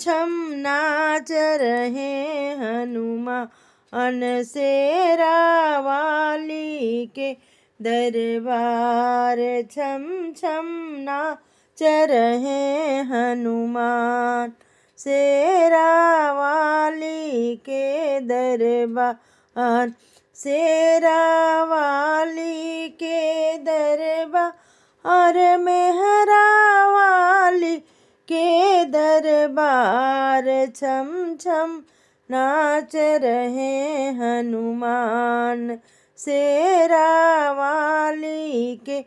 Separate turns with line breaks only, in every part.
छम नाच रहे हनुमान शेरा वाली के दरबार। छम छम नाच रहे हनुमान शेरा वाली के दरबार। शेरा वाली के दरबार मेहरा वाली के दरबार। छम छम नाच रहे हनुमान शेरा वाली के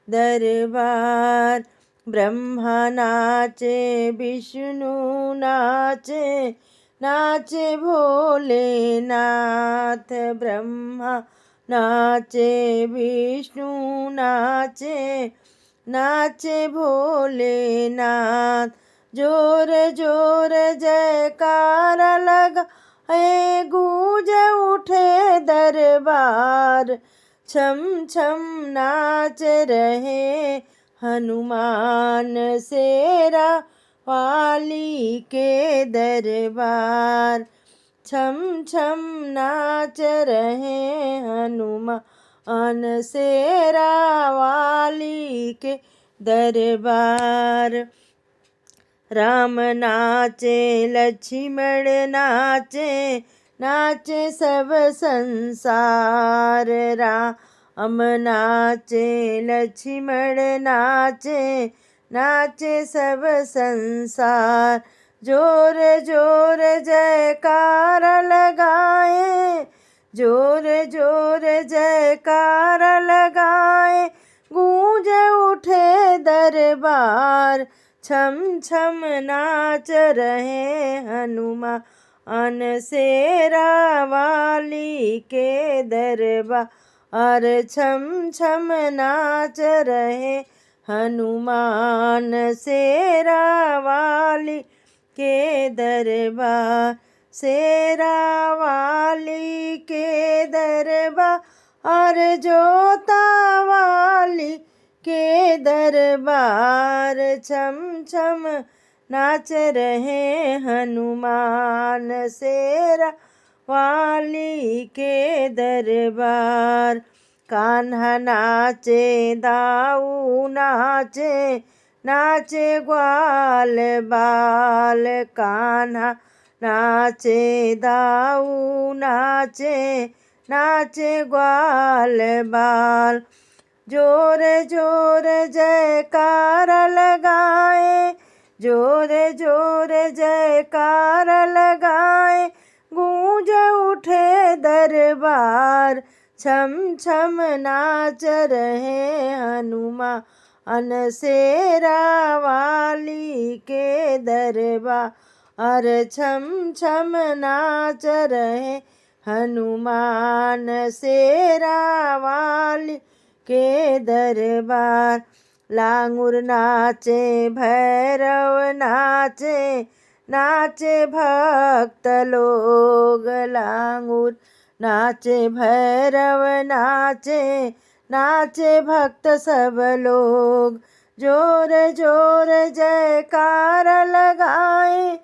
दरबार। ब्रह्मा नाचे विष्णु नाचे नाचे भोलेनाथ। ब्रह्मा नाचे विष्णु नाचे नाचे भोलेनाथ। जोर जोर जयकार लगा गूंज उठे दरबार। छम छम नाच रहे हनुमान शेरा वाली के दरबार। छम छम नाच रहे हनुमान शेरा वाली के दरबार। राम नाचे लक्ष्मण नाचे नाचे सब संसार। राम नाचे लक्ष्मण नाचे नाचे सब संसार। जोर जोर जयकार लगाए जोर जोर जयकार लगाए गूंज उठे दरबार। छम छम नाच रहे हनुमान शेरा वाली के दरबार। छम छम नाच रहे हनुमान शेरा वाली के दरबार। शेरा वाली के दरबार जोता वाली के दरबार। छम छम नाच रहे हनुमान शेरा वाली के दरबार। कान्हा नाचे दाऊ नाचे नाचे ग्वाल बाल। कान्हा नाचे दाऊ नाचे नाचे ग्वाल बाल। जोर जोर जयकार लगाए जोर जोर जयकार लगाए गूंज उठे दरबार। छम छम नाच रहे हनुमान शेरा वाली के दरबार। छम छम नाच रहे हनुमान शेरा वाली के दरबार। लांगुर नाचे भैरव नाचे नाचे भक्त लोग। लांगुर नाचे भैरव नाचे नाचे भक्त सब लोग। जोर जोर जयकार लगाए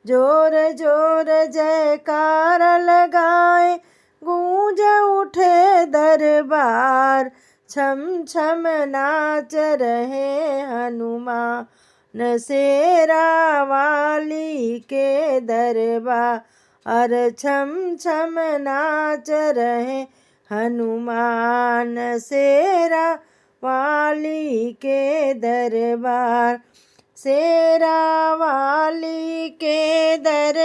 जोर जोर जयकार लगाए गूंज उठे दरबार। छम छम नाच रहे हनुमान शेरा वाली के दरबार। छम छम नाच रहे हनुमान शेरा वाली के दरबार। शेरा वाली के दरबार।